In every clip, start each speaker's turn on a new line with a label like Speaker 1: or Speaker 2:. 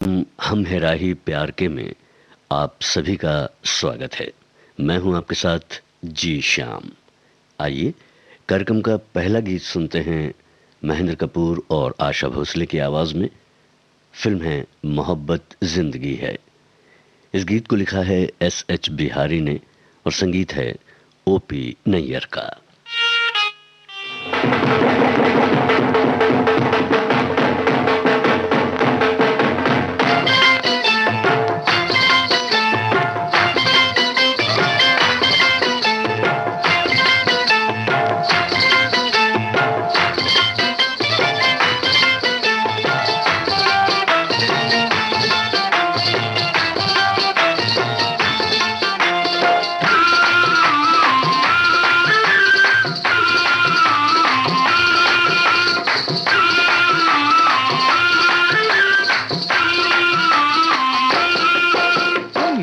Speaker 1: कार्यक्रम हम है राही प्यार के में आप सभी का स्वागत है। मैं हूं आपके साथ जी श्याम। आइए कार्यक्रम का पहला गीत सुनते हैं महेंद्र कपूर और आशा भोसले की आवाज में। फिल्म है मोहब्बत जिंदगी है। इस गीत को लिखा है S.H. बिहारी ने और संगीत है O.P. नैयर का।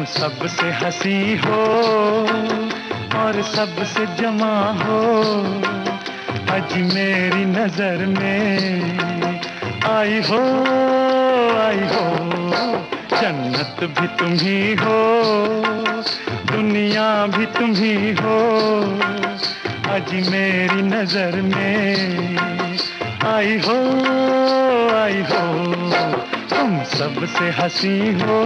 Speaker 2: सबसे हंसी हो और सबसे जमा हो, आज मेरी नजर में आई हो जन्नत भी तुम ही हो, दुनिया भी तुम ही हो, आज मेरी नजर में आई हो तुम सबसे हंसी हो।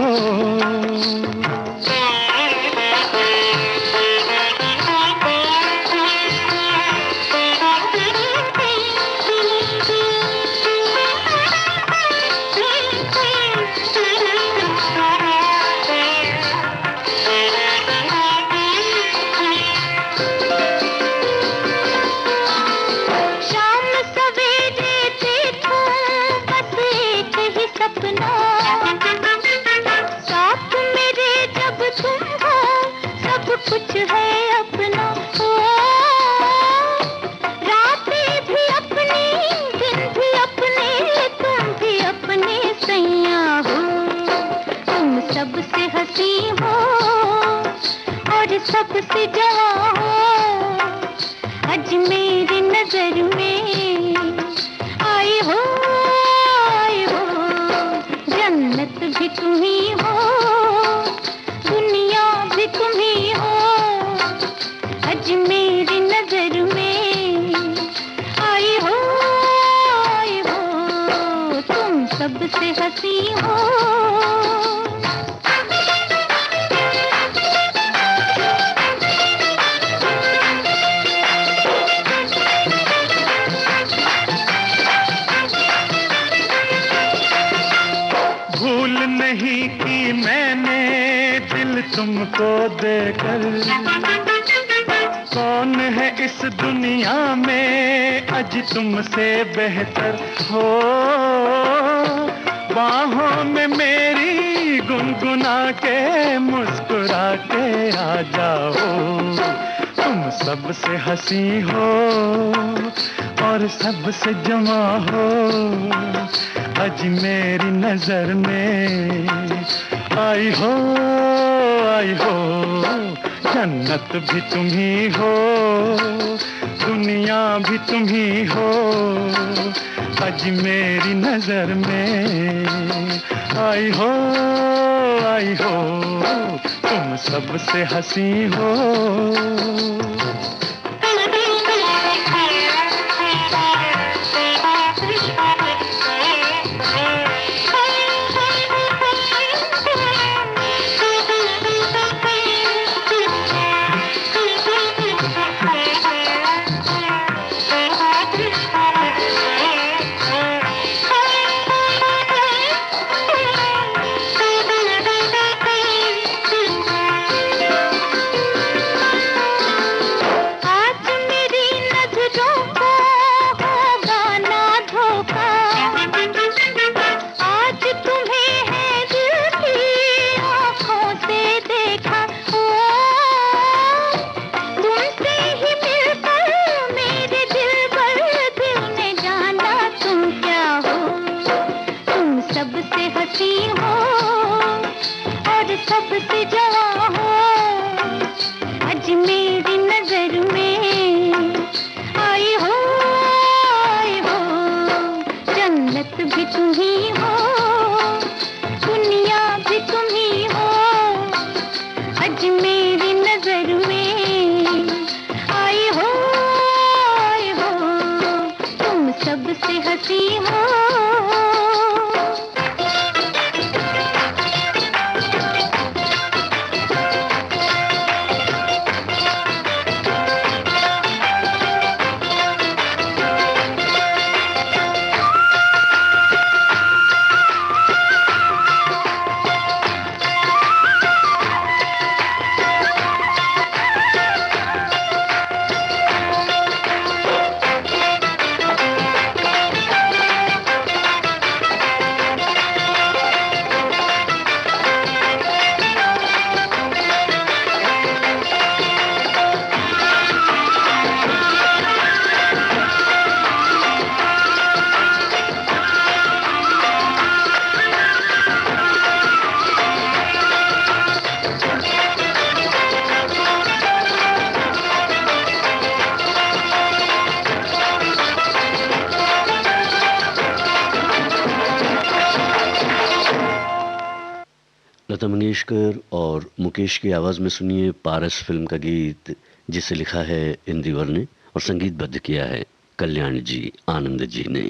Speaker 3: सबसे जवां हो, आज मेरी नजर में आई हो जन्नत भी तुम ही हो, दुनिया भी तुम ही हो, आज मेरी नजर में आई हो तुम सबसे हंसी हो।
Speaker 2: नहीं की मैंने दिल तुमको देकर, कौन है इस दुनिया में आज तुमसे बेहतर हो, बाहों में मेरी गुनगुना के मुस्कुरा के आ जाओ, तुम सबसे हंसी हो और सबसे जमा हो, आज मेरी नजर में आई हो जन्नत भी तुम ही हो, दुनिया भी तुम ही हो, आज मेरी नजर में आई हो तुम सबसे हंसी हो।
Speaker 3: भी तुम ही हो,
Speaker 1: लता मंगेशकर और मुकेश की आवाज़ में सुनिए पारस फिल्म का गीत, जिसे लिखा है इंदिवर ने और संगीतबद्ध किया है कल्याण जी आनंद जी ने।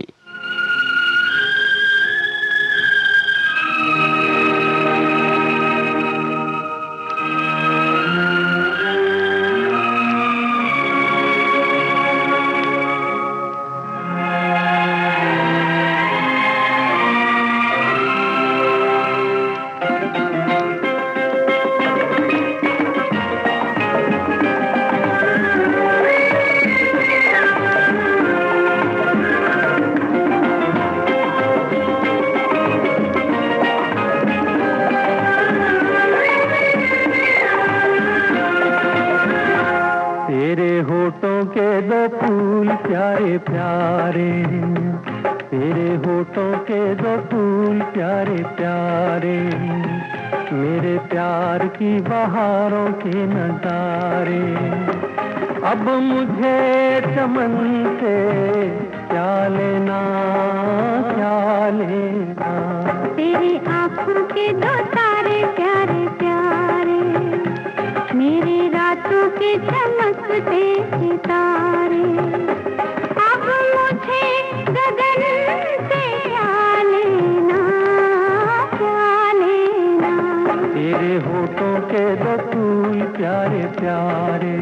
Speaker 2: अब मुझे चमन से क्या लेना, क्या लेना।
Speaker 3: तेरी आँखों के दो तारे प्यारे प्यारे, मेरी रातों के चमकते सितारे। अब मुझे गगन से क्या लेना, क्या लेना।
Speaker 2: तेरे होठों के दो फूल प्यारे प्यारे।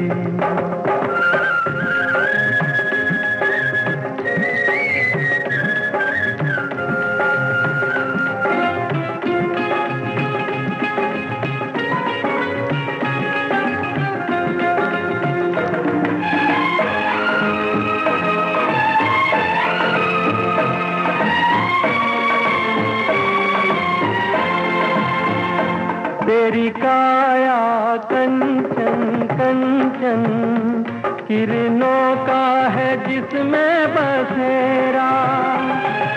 Speaker 2: तेरी काया कंचन कंचन, किरणों का है जिसमें बसेरा।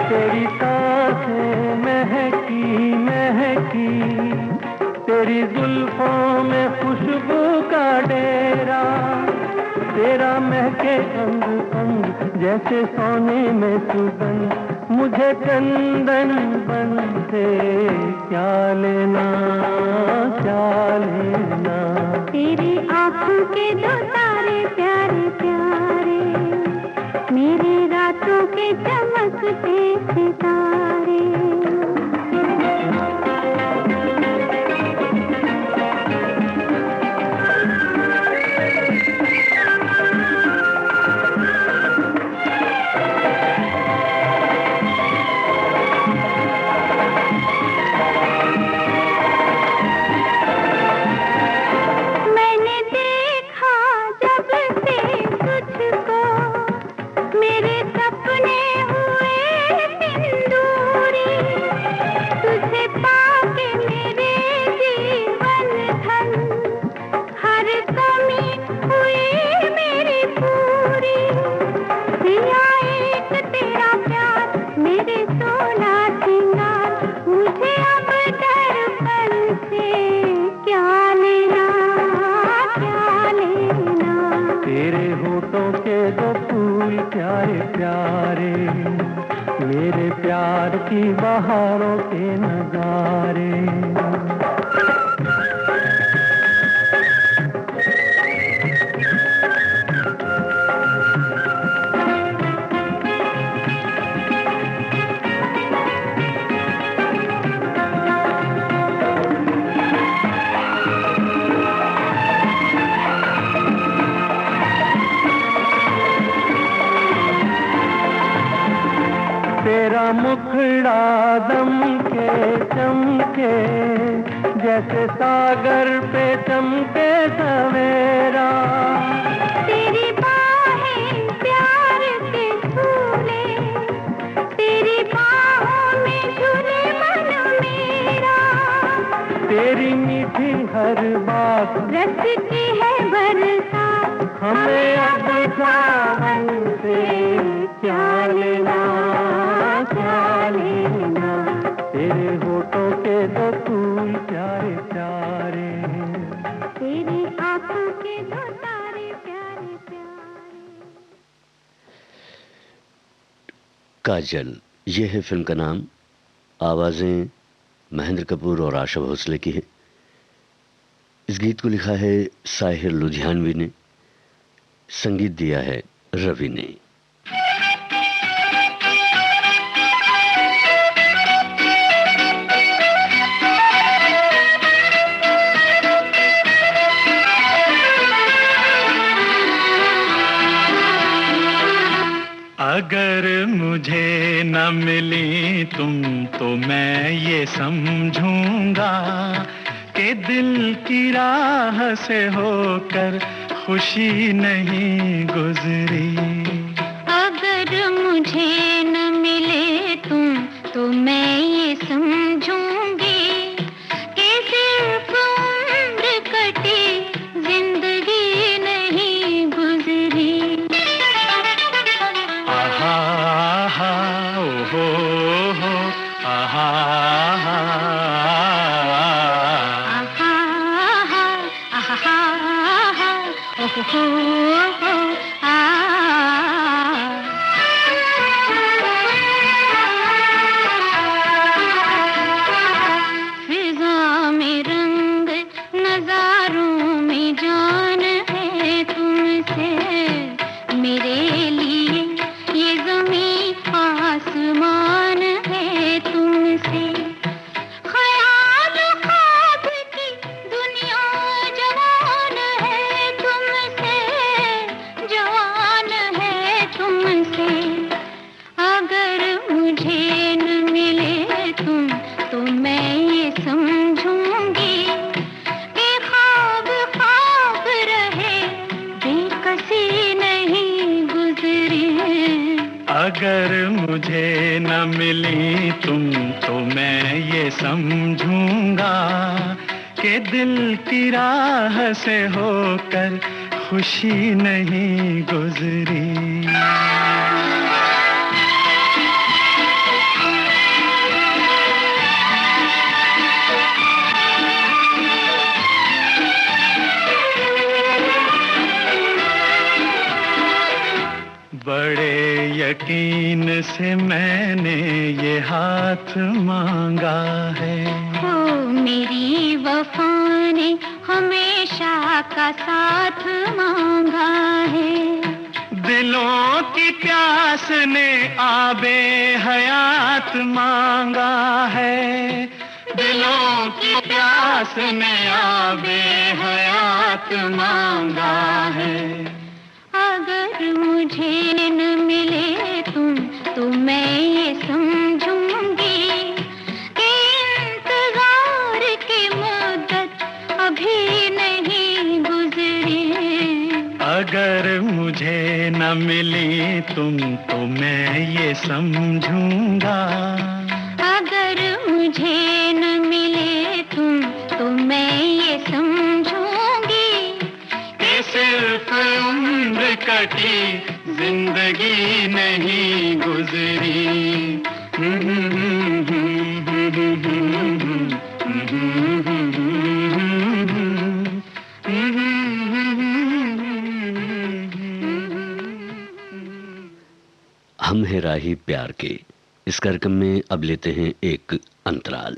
Speaker 2: तेरी सांसें महकी महकी, तेरी जुल्फों में खुशबू का डेरा। तेरा महके अंग अंग जैसे सोने में सुगंध, मुझे चंदन बन से क्या लेना, क्या लेना।
Speaker 3: तेरी आँखों के दो तारे प्यारे प्यारे, मेरी रातों के चमकते सितारे। मेरे प्यार की बहारों के नजारे। तेरा मुखड़ा दम के चमके जैसे सागर पे चमके सवेरा। तेरी बाहें प्यार के झूले, तेरी बाहों में झूले मन मेरा।
Speaker 2: तेरी मीठी हर बात
Speaker 3: रस की है बरसात,
Speaker 2: हमें अब सावन से क्या लेना, क्या लेना। तेरे होठों के दो फूल प्यारे प्यारे,
Speaker 3: तेरी आंखों के दो तारे प्यारे प्यारे।
Speaker 1: काजल, ये है फिल्म का नाम। आवाज़ें महेंद्र कपूर और आशा भोसले की है। इस गीत को लिखा है साहिर लुधियानवी ने, संगीत दिया है रवि ने।
Speaker 2: अगर मुझे न मिली तुम तो मैं ये समझूंगा कि दिल की राह से होकर खुशी नहीं गुजरी।
Speaker 3: अगर मुझे न मिले तुम तो मैं ये समझूंगी कि सिर्फ उम्र कटी जिंदगी नहीं गुजरी।
Speaker 2: आहा ओहो हो आहा
Speaker 3: फिजा में रंग नजारों में जान है तुमसे, मेरे लिए ये ज़मीं आसमान है तुमसे। ख्याल ख्वाब की दुनिया जवान है तुमसे, जवान है तुमसे। अगर मुझे न मिले तुम तो मैं ये समझूंगी कि ख्वाब ख्वाब रहे, बेकसी नहीं गुजरी।
Speaker 2: अगर मुझे न मिली तुम तो मैं ये समझूंगा कि दिल की राह से होकर खुशी नहीं गुजरी। बड़े यकीन से मैंने ये हाथ मांगा है,
Speaker 3: ओ मेरी वफा ने हमेशा का साथ मांगा है।
Speaker 2: दिलों की प्यास ने आबे हयात मांगा है, दिलों की प्यास ने आबे हयात मांगा है।
Speaker 3: अगर मुझे न मिले तुम तो मैं ये समझूंगी कि इंतजार की मुद्दत अभी नहीं गुजरी।
Speaker 2: अगर मुझे न मिली तुम तो मैं ये समझूंगा,
Speaker 3: अगर मुझे न मिले तुम तो मैं ये समझूंगी
Speaker 2: कि सिर्फ उम्र कटी जिंदगी नहीं गुजरी।
Speaker 1: हम हैं राही प्यार के इस कार्यक्रम में अब लेते हैं एक अंतराल।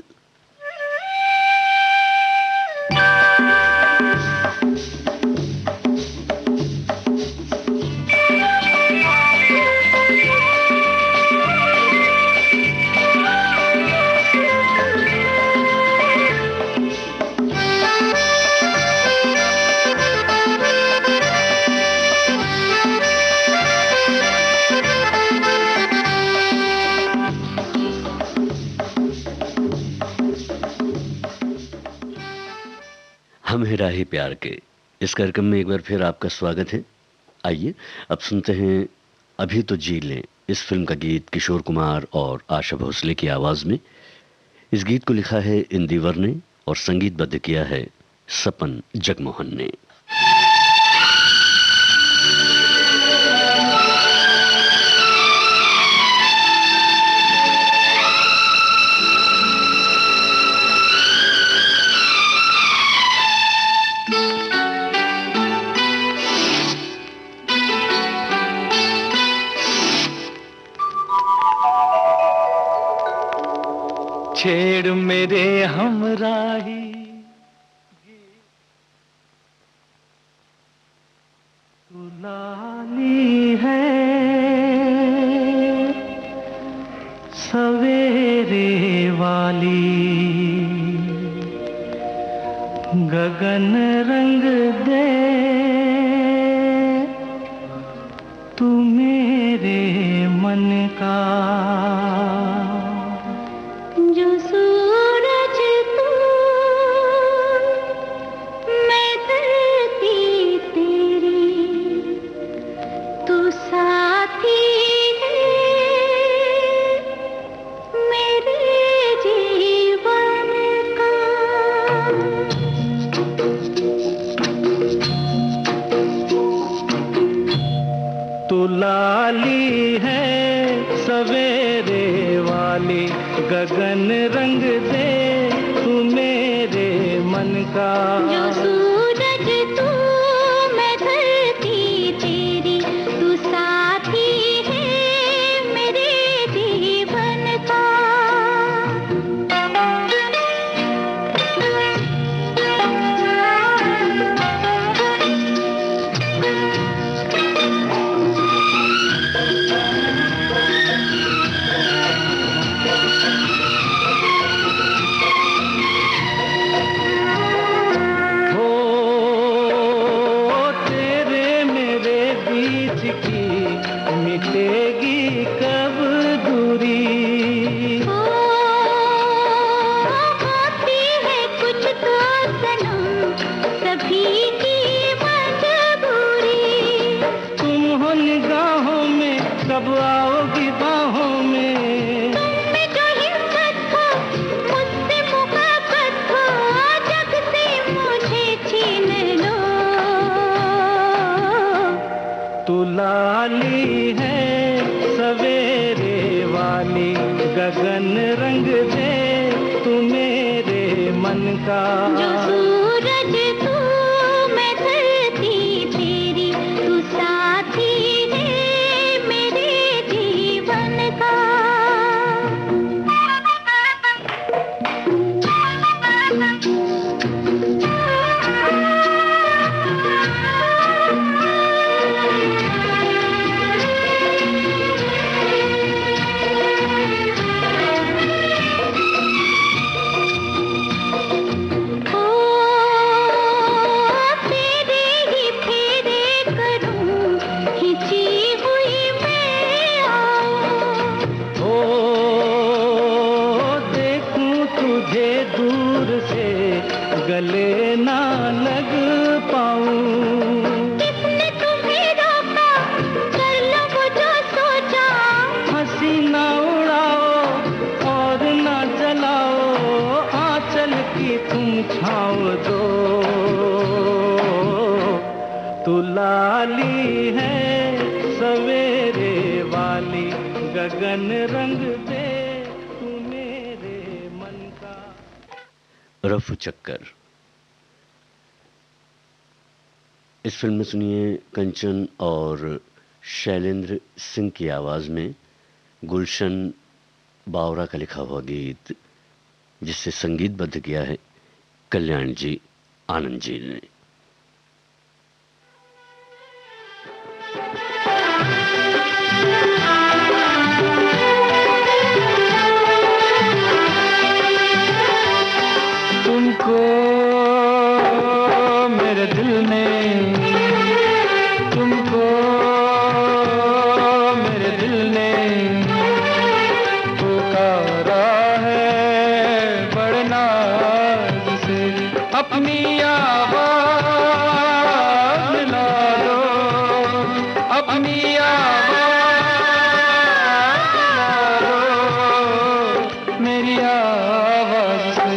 Speaker 1: हम हैं राही प्यार के इस कार्यक्रम में एक बार फिर आपका स्वागत है। आइए अब सुनते हैं अभी तो जी लें, इस फिल्म का गीत किशोर कुमार और आशा भोसले की आवाज में। इस गीत को लिखा है इंदिवर ने और संगीतबद्ध किया है सपन जगमोहन ने।
Speaker 2: छेड़ मेरे हमराही। तू लाली है सवेरे वाली, गगन रंग दे तू मेरे मन का।
Speaker 3: जो सूरज तू, मैं धरती तेरी, तू साथी है मेरे जीवन का।
Speaker 2: तू लाली है सवेरे वाली, गगन रंग दे तू मेरे मन का।
Speaker 3: जो सूरज तू, मैं धरती तेरी, तू साथी है मेरे जीवन का।
Speaker 2: मिटेगी कब दूरी।
Speaker 3: होती है कुछ तो सनम सभी की मजबूरी।
Speaker 2: तुम हो निगाहों में, कब आओगी बाहों में।
Speaker 3: तुम में जो हिम्मत हो, मुझसे मुहब्बत हो, जग से मुझे छीन लो।
Speaker 2: तू लाली है सवेरे वाली, गगन रंग दे तू मेरे मन का।
Speaker 3: जो सूरज तू, मैं धरती तेरी, तू साथी है मेरे जीवन का।
Speaker 2: गले ना लग पाऊं।
Speaker 3: किसने तुम्हें रोका, कर लो वो जो सोचा।
Speaker 2: हंसी ना उड़ाओ और ना जलाओ, आंचल की तुम छाँव दो। तू लाली है सवेरे वाली, गगन रंग दे तू मेरे मन का।
Speaker 1: रफू चक्कर। इस फिल्म में सुनिए कंचन और शैलेंद्र सिंह की आवाज में गुलशन बावरा का लिखा हुआ गीत, जिसे संगीतबद्ध किया है कल्याण जी आनंद जी ने।
Speaker 2: तुमको मेरे दिल ने, तुमको मेरे दिल ने पुकारा है बड़े नाज से। अपनी आवाज मिला दो, अपनी आवाज मिला दो मेरी आवाज से।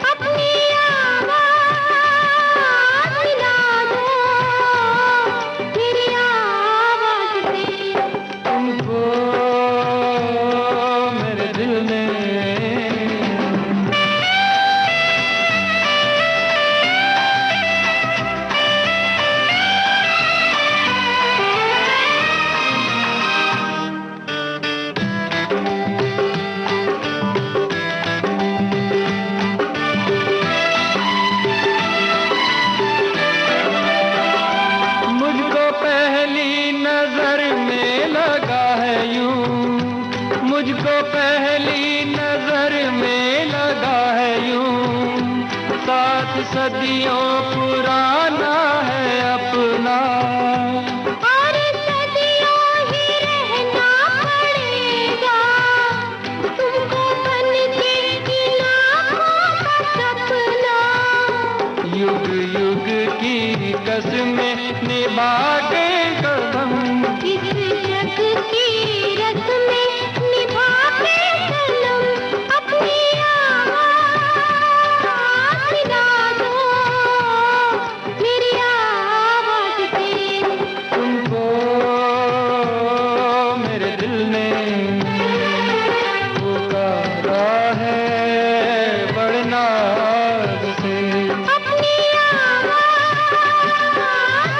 Speaker 3: अपनी
Speaker 2: सदियों पुराना है अपना,
Speaker 3: और सदियों ही रहना पड़ेगा तुमको बन के इन आँखों का सपना।
Speaker 2: युग युग की कसमें निभा के कदम,
Speaker 3: इस जग की रस्में निभा के सनम, अपनी आवाज़ मिला दो मेरी आवाज़ से।
Speaker 2: तुमको मेरे दिल ने पुकारा है बड़े नाज से।
Speaker 3: अपनी आवाज़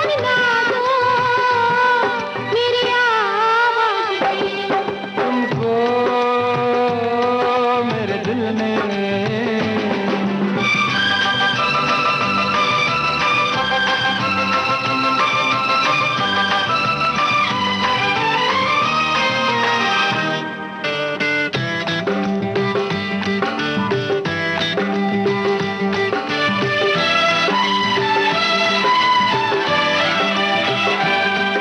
Speaker 3: मिला दो मेरी आवाज़ से।
Speaker 2: तुमको मेरे दिल ने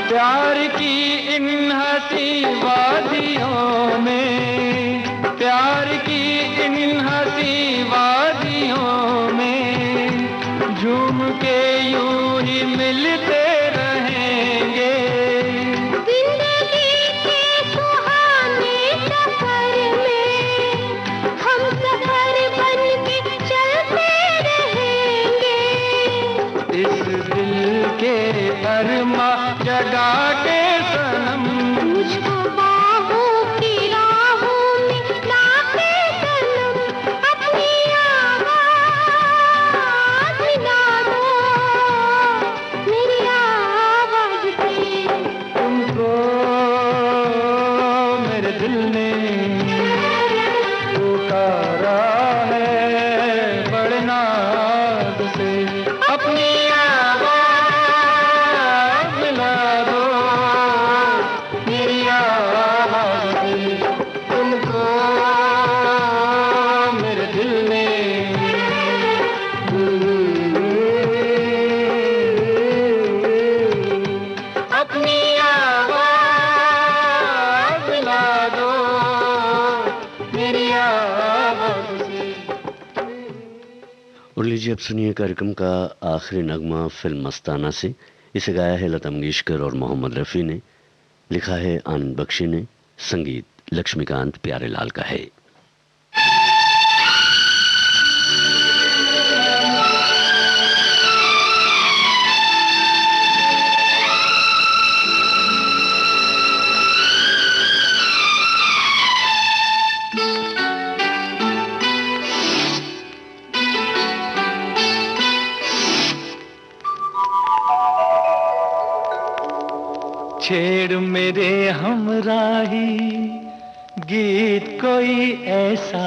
Speaker 2: प्यार की इन हंसी वादियों में, प्यार की इन हंसी वादियों में झूम के यूं ही मिलते रहेंगे।
Speaker 3: जिंदगी के सुहाने सफर में हम सफर बन के चलते रहेंगे।
Speaker 2: इस दिल के अरमा जगा के सनम,
Speaker 3: मुझको बाहों की राहों में लाके सनम, अपनी आवाज़ मिला दो मेरी आवाज़ से।
Speaker 2: तुमको मेरे दिल ने पुकारा है बड़े नाज से। अपनी आवाज़ मिला दो मेरी आवाज़ से। तुमको मेरे दिल ने अपनी आवाज़ मिला दो मेरी आवाज़ से।
Speaker 1: और लीजिए अब सुनिए कार्यक्रम का आखिरी नगमा फिल्म मस्ताना से। इसे गाया है लता मंगेशकर और मोहम्मद रफ़ी ने, लिखा है आनंद बख्शी ने, संगीत लक्ष्मीकांत प्यारेलाल का है।
Speaker 2: छेड़ मेरे हमराही गीत कोई ऐसा,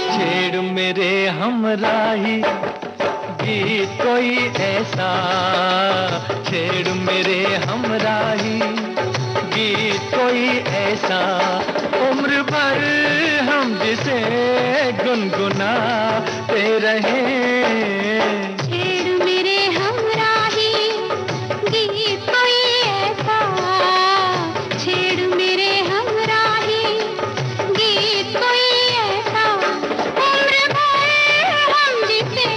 Speaker 2: छेड़ मेरे हमराही गीत कोई ऐसा, छेड़ मेरे हमराही गीत कोई ऐसा, उम्र भर हम जिसे गुनगुनाते रहे।
Speaker 3: छेड़ मेरे हमराही गीत कोई ऐसा, छेड़ मेरे हमराही गीत कोई ऐसा, उम्र भर हम जिसे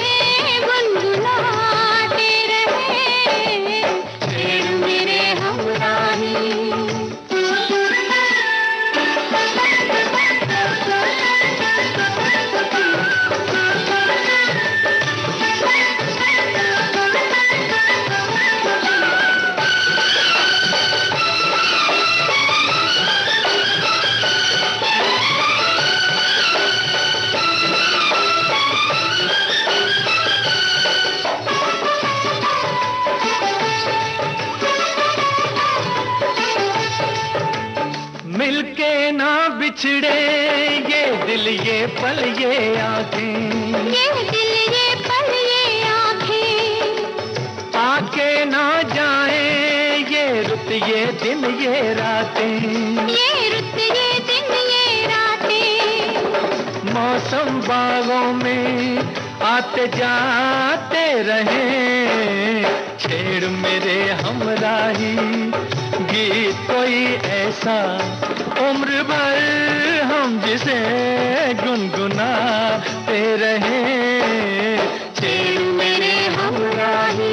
Speaker 3: गुनगुनाते रहे। छेड़ मेरे हमराही।
Speaker 2: मिलके ना बिछड़े ये दिल ये पल ये आंखें,
Speaker 3: ये दिल ये पल ये आँखें,
Speaker 2: आके ना जाए ये रुत ये दिन ये रातें,
Speaker 3: ये रुत ये दिन ये रातें,
Speaker 2: मौसम बागों में आते जाते रहे, छेड़ मेरे हमराही गीत कोई ऐसा, उम्र भर हम जिसे गुनगुनाते रहे, छेड़ मेरे हमराही।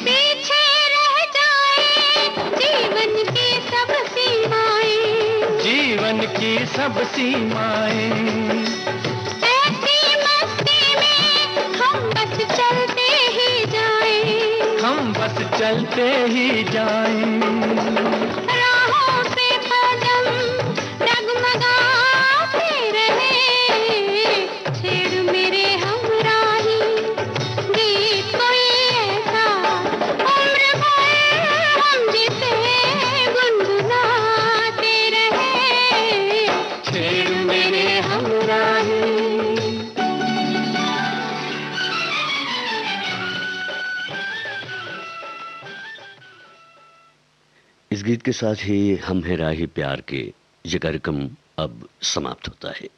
Speaker 3: पीछे रह जाए जीवन की सब सीमाएं,
Speaker 2: जीवन की सब सीमाएं,
Speaker 3: ऐसी मस्ती में हम बस चलते ही जाएं,
Speaker 2: हम बस चलते ही जाएं,
Speaker 3: राहों पे कदम डगमगाते रहे, छेड़ मेरे हमराही गीत कोई ऐसा, उम्र भर हम जिसे गुनगुनाते रहे,
Speaker 2: छेड़ मेरे हमराही।
Speaker 1: इस गीत के साथ ही हम हैं राही प्यार के ये कार्यक्रम अब समाप्त होता है।